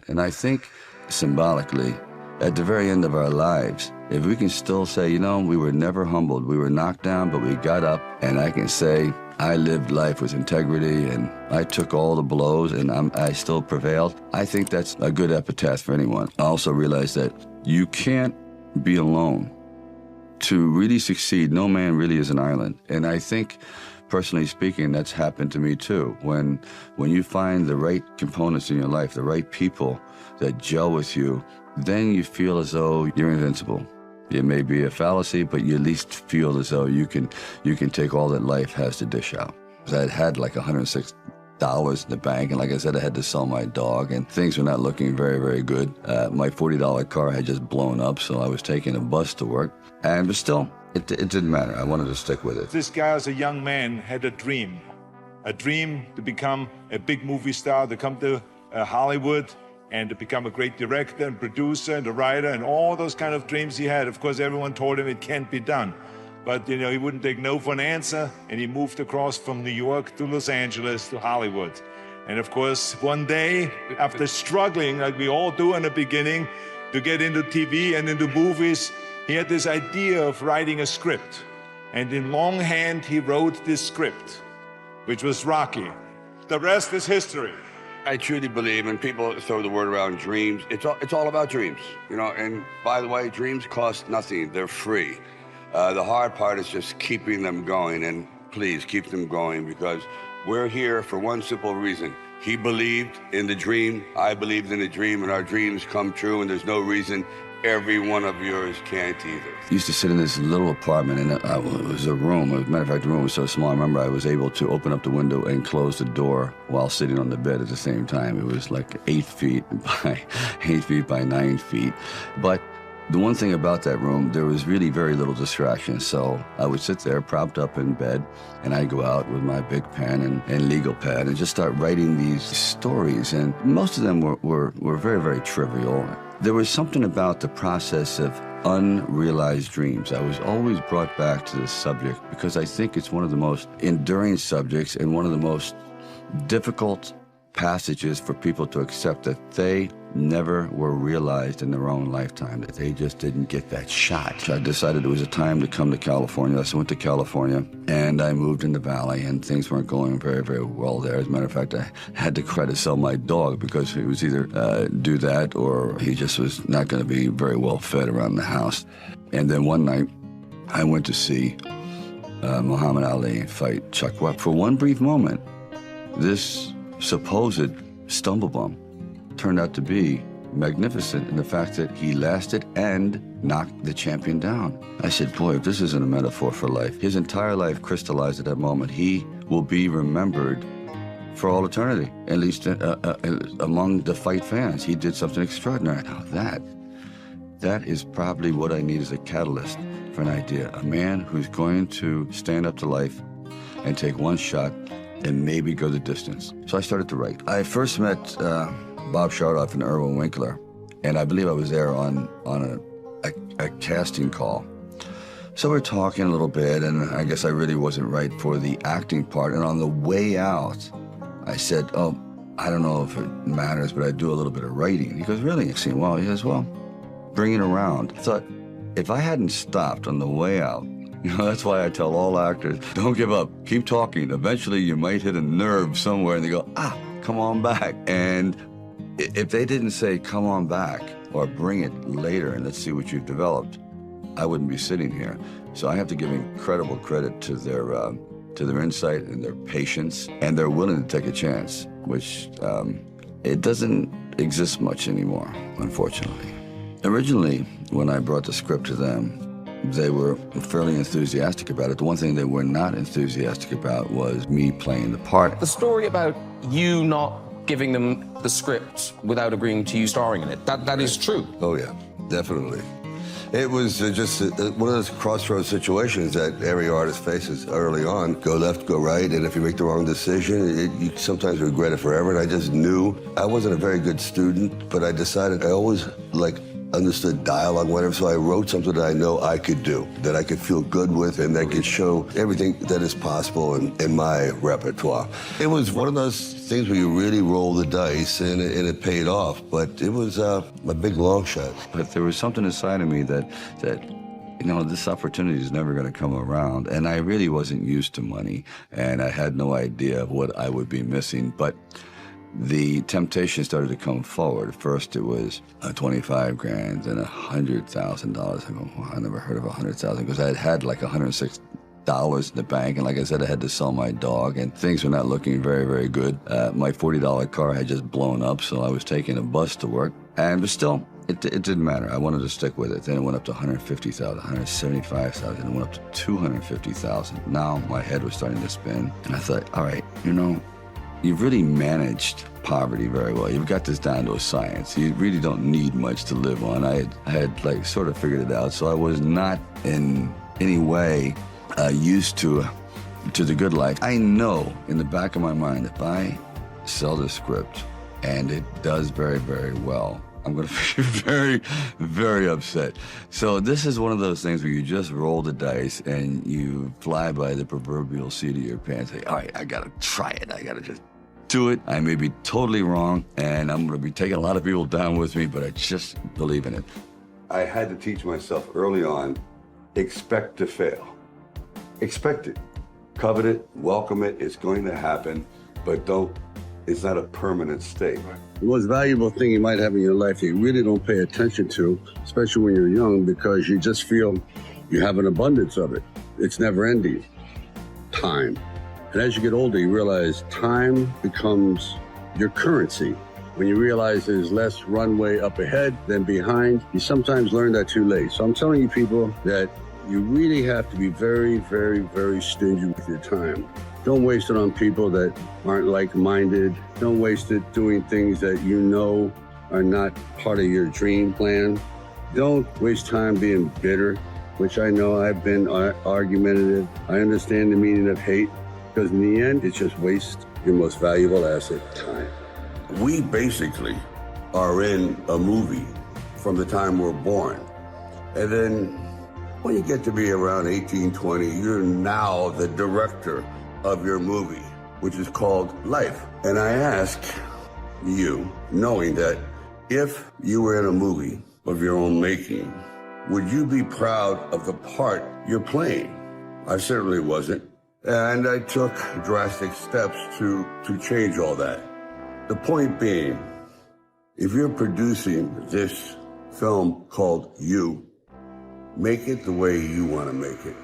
And I think symbolically, at the very end of our lives, if we can still say, you know, we were never humbled, we were knocked down, but we got up, and I can say, I lived life with integrity, and I took all the blows, and I still prevailed. I think that's a good epitaph for anyone. I also realize that you can't be alone. To really succeed, no man really is an island. And I think, personally speaking, that's happened to me too. When you find the right components in your life, the right people that gel with you, then you feel as though you're invincible. It may be a fallacy, but you at least feel as though you can take all that life has to dish out. I had like $106 in the bank, and like I said, I had to sell my dog, and things were not looking very, very good. My $40 car had just blown up, so I was taking a bus to work, but still, it didn't matter. I wanted to stick with it. This guy, as a young man, had a dream to become a big movie star, to come to Hollywood, and to become a great director and producer and a writer, and all those kind of dreams he had. Of course, everyone told him it can't be done. But, you know, he wouldn't take no for an answer, and he moved across from New York to Los Angeles to Hollywood. And of course, one day, after struggling, like we all do in the beginning, to get into TV and into movies, he had this idea of writing a script. And in longhand, he wrote this script, which was Rocky. The rest is history. I truly believe, and people throw the word around dreams, it's all about dreams, you know, and by the way, dreams cost nothing, they're free. The hard part is just keeping them going, and please keep them going, because we're here for one simple reason. He believed in the dream, I believed in the dream, and our dreams come true, and there's no reason every one of yours can't either. I used to sit in this little apartment, and it was a room. As a matter of fact, the room was so small, I remember I was able to open up the window and close the door while sitting on the bed at the same time. It was like 8 feet by 9 feet. But the one thing about that room, there was really very little distraction. So I would sit there propped up in bed, and I'd go out with my big pen and legal pad and just start writing these stories. And most of them were very, very trivial. There was something about the process of unrealized dreams. I was always brought back to this subject because I think it's one of the most enduring subjects and one of the most difficult passages for people to accept, that they never were realized in their own lifetime, that they just didn't get that shot. I decided it was a time to come to California. So I went to California, and I moved in the Valley, and things weren't going very, very well there. As a matter of fact, I had to try to sell my dog because he was either do that or he just was not going to be very well fed around the house. And then one night, I went to see Muhammad Ali fight Chuck Webb. For one brief moment, this supposed stumble bum turned out to be magnificent in the fact that he lasted and knocked the champion down. I said, boy, if this isn't a metaphor for life. His entire life crystallized at that moment. He will be remembered for all eternity, at least among the fight fans. He did something extraordinary. Now that is probably what I need as a catalyst for an idea. A man who's going to stand up to life and take one shot and maybe go the distance. So I started to write. I first met Bob Shardoff and Irwin Winkler, and I believe I was there on a casting call. So we're talking a little bit, and I guess I really wasn't right for the acting part. And on the way out, I said, oh, I don't know if it matters, but I do a little bit of writing. He goes, really? I said, well, he goes, well, bring it around. I thought, if I hadn't stopped on the way out, you know, that's why I tell all actors, don't give up, keep talking. Eventually you might hit a nerve somewhere and they go, come on back. And if they didn't say, come on back, or bring it later and let's see what you've developed, I wouldn't be sitting here. So I have to give incredible credit to their insight and their patience, and they're willing to take a chance, which it doesn't exist much anymore, unfortunately. Originally, when I brought the script to them, they were fairly enthusiastic about it. The one thing they were not enthusiastic about was me playing the part. The story about you not giving them the script without agreeing to you starring in it, that is true. Oh yeah, definitely. It was just one of those crossroads situations that every artist faces early on. Go left, go right, and if you make the wrong decision, you sometimes regret it forever. And I just knew I wasn't a very good student, but I decided I always understood dialogue, whatever, so I wrote something that I know I could do, that I could feel good with, and that could show everything that is possible in my repertoire. It was one of those things where you really roll the dice, and it paid off, but it was a big long shot. But there was something inside of me that you know, this opportunity is never going to come around. And I really wasn't used to money, and I had no idea of what I would be missing. But the temptation started to come forward. First, it was $25,000 and $100,000. I go, well, I never heard of $100,000 because I had like $106 in the bank. And like I said, I had to sell my dog, and things were not looking very, very good. My $40 car had just blown up, so I was taking a bus to work. But still, it didn't matter. I wanted to stick with it. Then it went up to $150,000, $175,000, and it went up to $250,000. Now my head was starting to spin, and I thought, all right, you know, you've really managed poverty very well. You've got this down to a science. You really don't need much to live on. I had like sort of figured it out, so I was not in any way used to the good life. I know in the back of my mind, if I sell the script and it does very, very well, I'm going to be very, very upset. So this is one of those things where you just roll the dice and you fly by the proverbial seat of your pants. Say, all right, I got to try it. I got to just do it. I may be totally wrong, and I'm going to be taking a lot of people down with me, but I just believe in it. I had to teach myself early on, expect to fail. Expect it. Covet it, welcome it, it's going to happen, but it's not a permanent state. Right. The most valuable thing you might have in your life you really don't pay attention to, especially when you're young, because you just feel you have an abundance of it. It's never ending. Time. And as you get older, you realize time becomes your currency. When you realize there's less runway up ahead than behind, you sometimes learn that too late. So I'm telling you people that you really have to be very, very, very stingy with your time. Don't waste it on people that aren't like-minded. Don't waste it doing things that you know are not part of your dream plan. Don't waste time being bitter, which I know I've been argumentative. I understand the meaning of hate, because in the end, it's just waste your most valuable asset, time. We basically are in a movie from the time we're born. And then when you get to be around 18, 20, you're now the director of your movie, which is called life. And I ask you, knowing that if you were in a movie of your own making, would you be proud of the part you're playing? I certainly wasn't. And I took drastic steps to change all that. The point being, if you're producing this film called You, make it the way you want to make it.